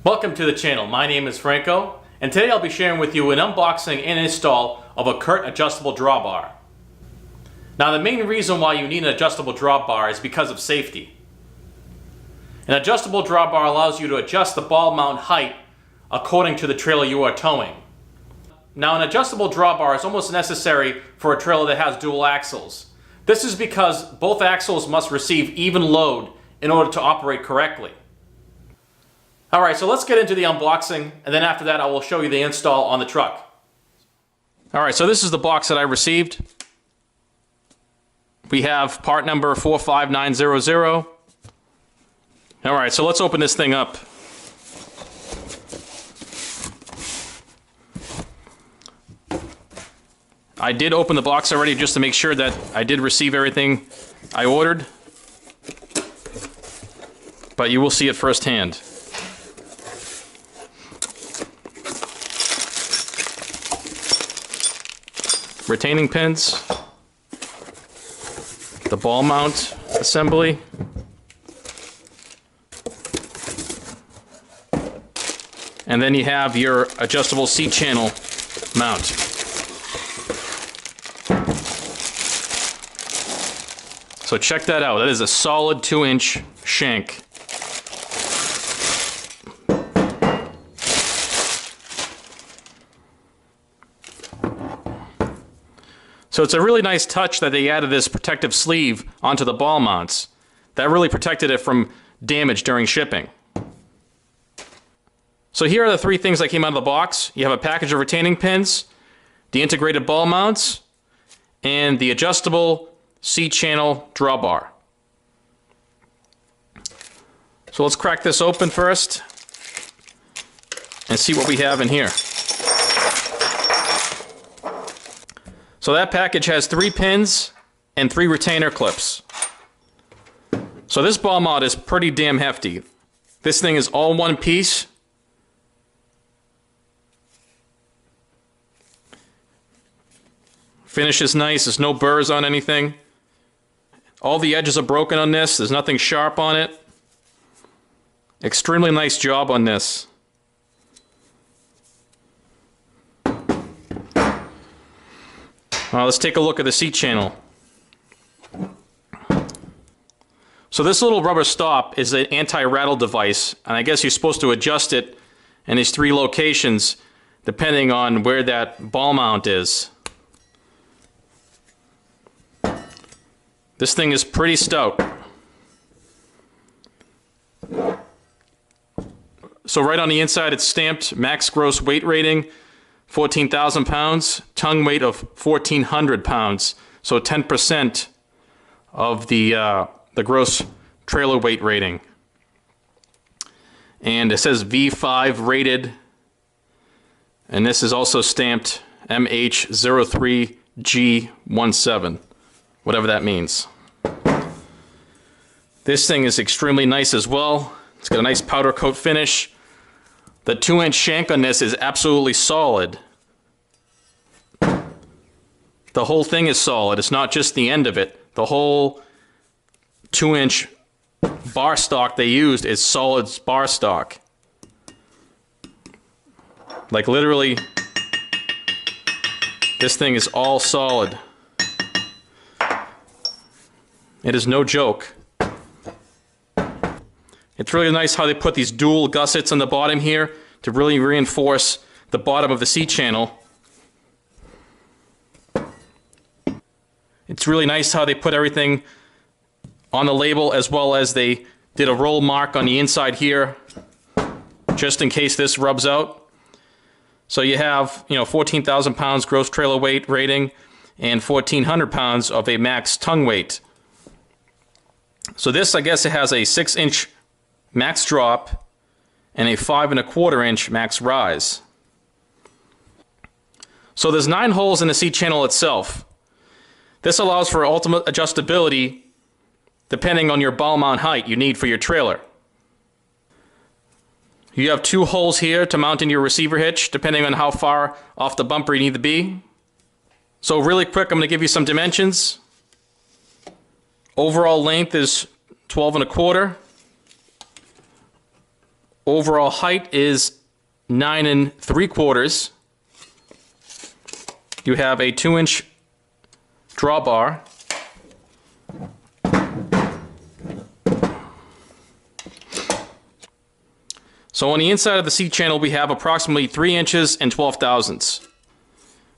Welcome to the channel. My name is Franco, and today I'll be sharing with you an unboxing and install of a Curt adjustable drawbar. Now, the main reason why you need an adjustable drawbar is because of safety. An adjustable drawbar allows you to adjust the ball mount height according to the trailer you are towing. Now, an adjustable drawbar is almost necessary for a trailer that has dual axles. This is because both axles must receive even load in order to operate correctly. Alright, so let's get into the unboxing, and then after that I will show you the install on the truck. Alright, so this is the box that I received. We have part number 45900. Alright, so let's open this thing up. I did open the box already just to make sure that I did receive everything I ordered, but you will see it firsthand. Retaining pins, the ball mount assembly, and then you have your adjustable seat channel mount. So check that out. That is a solid 2-inch shank. So it's a really nice touch that they added this protective sleeve onto the ball mounts. That really protected it from damage during shipping. So here are the three things that came out of the box. You have a package of retaining pins, the integrated ball mounts, and the adjustable seat channel drawbar. So let's crack this open first and see what we have in here. So that package has 3 pins and 3 retainer clips. So this ball mount is pretty damn hefty. This thing is all one piece. Finish is nice, there's no burrs on anything. All the edges are broken on this, there's nothing sharp on it. Extremely nice job on this. Let's take a look at the seat channel. So this little rubber stop is an anti-rattle device, and I guess you're supposed to adjust it in these 3 locations depending on where that ball mount is. This thing is pretty stout. So right on the inside it's stamped max gross weight rating 14,000 pounds, tongue weight of 1,400 pounds, so 10% of the gross trailer weight rating. And it says V5 rated, and this is also stamped MH03G17, whatever that means. This thing is extremely nice as well. It's got a nice powder coat finish. The 2-inch shank on this is absolutely solid. The whole thing is solid. It's not just the end of it. The whole 2-inch bar stock they used is solid bar stock. Like literally, this thing is all solid. It is no joke. It's really nice how they put these dual gussets on the bottom here to really reinforce the bottom of the seat channel. It's really nice how they put everything on the label, as well as they did a roll mark on the inside here just in case this rubs out. So you have, 14,000 pounds gross trailer weight rating and 1,400 pounds of a max tongue weight. So this, I guess, it has a 6-inch max drop and a 5¼ inch max rise. So there's 9 holes in the seat channel itself. This allows for ultimate adjustability depending on your ball mount height you need for your trailer. You have 2 holes here to mount in your receiver hitch depending on how far off the bumper you need to be. So really quick, I'm going to give you some dimensions. Overall length is 12¼ overall height is 9 3/4. You have a 2-inch drawbar. So on the inside of the seat channel we have approximately 3 inches and 12 thousandths.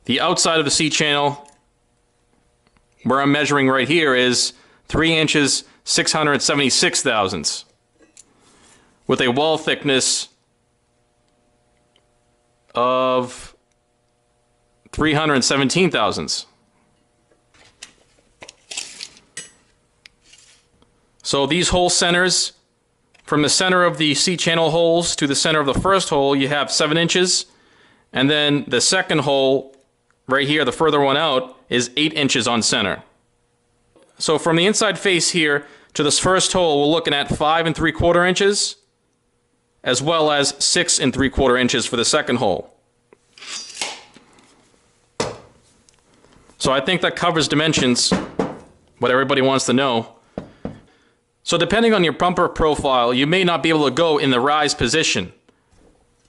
The outside of the seat channel, where I'm measuring right here, is 3 inches 676 thousandths with a wall thickness of 317 thousandths. So these hole centers, from the center of the seat channel holes to the center of the first hole, you have 7 inches, and then the second hole right here, the further one out, is 8 inches on center. So from the inside face here to this first hole, we're looking at 5 3/4 inches, as well as 6 3/4 inches for the second hole. So I think that covers dimensions, what everybody wants to know. So depending on your bumper profile, you may not be able to go in the rise position.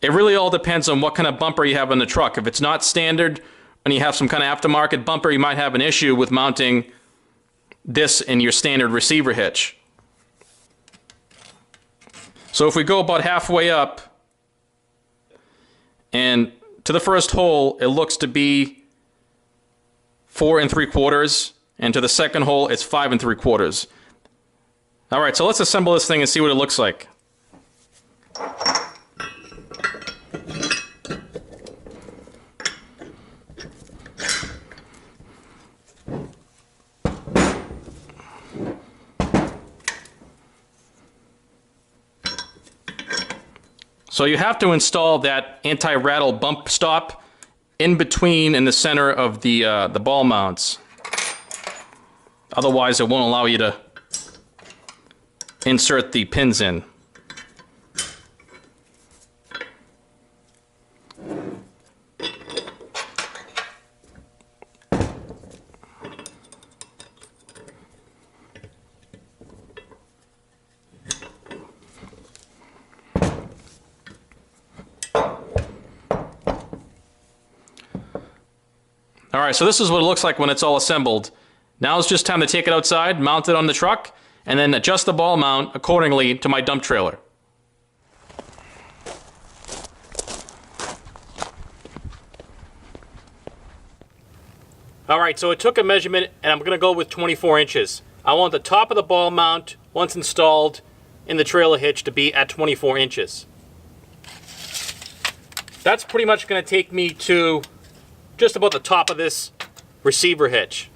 It really all depends on what kind of bumper you have on the truck. If it's not standard and you have some kind of aftermarket bumper, you might have an issue with mounting this in your standard receiver hitch. So if we go about halfway up, and to the first hole it looks to be 4 3/4, and to the second hole it's 5 3/4. Alright, so let's assemble this thing and see what it looks like. So you have to install that anti-rattle bump stop in between in the center of the ball mounts. Otherwise it won't allow you to insert the pins in. Alright, so this is what it looks like when it's all assembled. Now it's just time to take it outside, mount it on the truck, and then adjust the ball mount accordingly to my dump trailer. Alright, so it took a measurement and I'm going to go with 24 inches. I want the top of the ball mount, once installed in the trailer hitch, to be at 24 inches. That's pretty much going to take me to just about the top of this receiver hitch.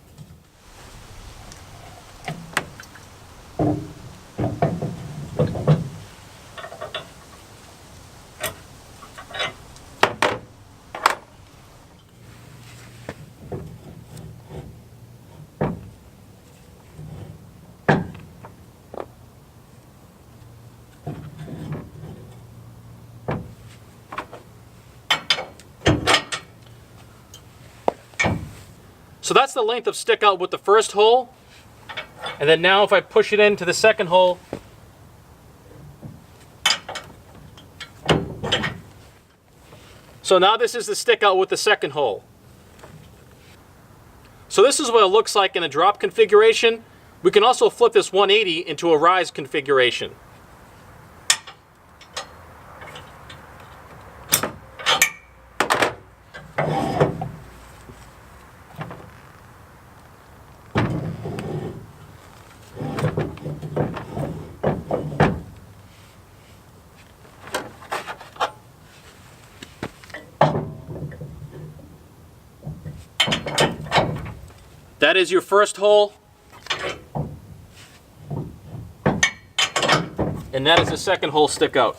So that's the length of stick out with the first hole. And then now if I push it into the second hole, so now this is the stick out with the second hole. So this is what it looks like in a drop configuration. We can also flip this 180 into a rise configuration. That is your first hole, and that is the second hole stick out.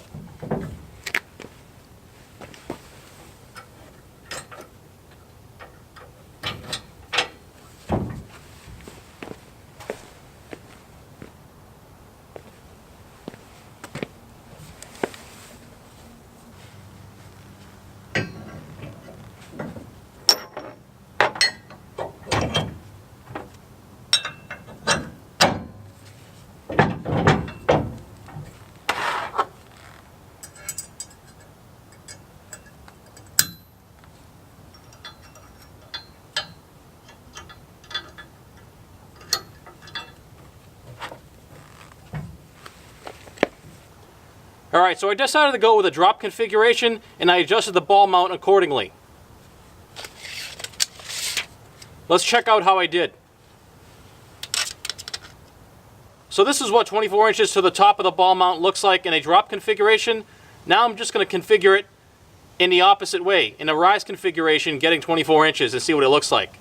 Alright, so I decided to go with a drop configuration, and I adjusted the ball mount accordingly. Let's check out how I did. So this is what 24 inches to the top of the ball mount looks like in a drop configuration. Now I'm just going to configure it in the opposite way, in a rise configuration, getting 24 inches, and see what it looks like.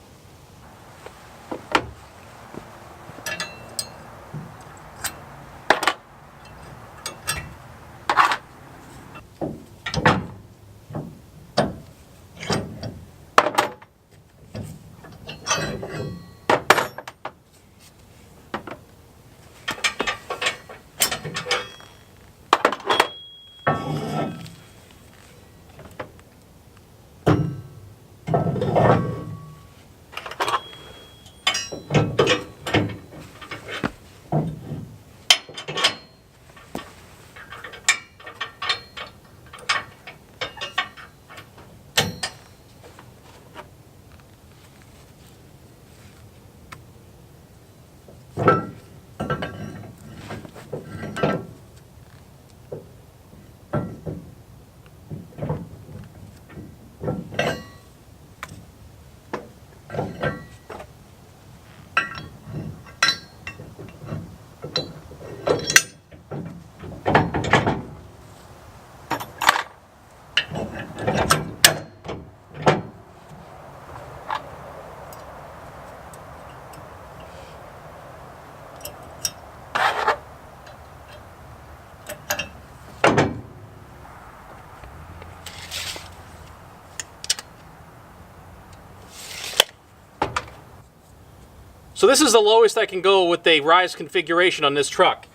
So this is the lowest I can go with a rise configuration on this truck.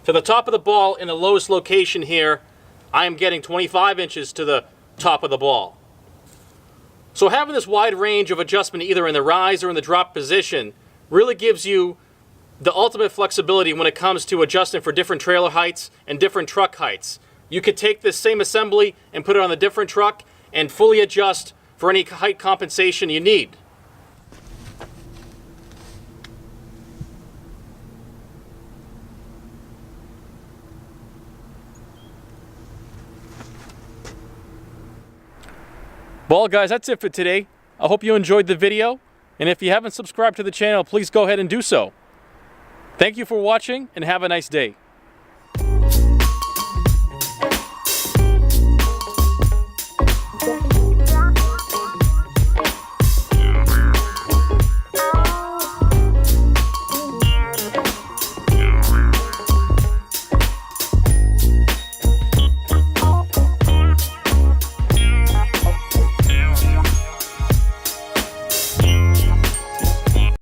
To the top of the ball in the lowest location here, I am getting 25 inches to the top of the ball. So having this wide range of adjustment either in the rise or in the drop position really gives you the ultimate flexibility when it comes to adjusting for different trailer heights and different truck heights. You could take this same assembly and put it on a different truck and fully adjust for any height compensation you need. Well guys, that's it for today. I hope you enjoyed the video, and if you haven't subscribed to the channel, please go ahead and do so. Thank you for watching, and have a nice day.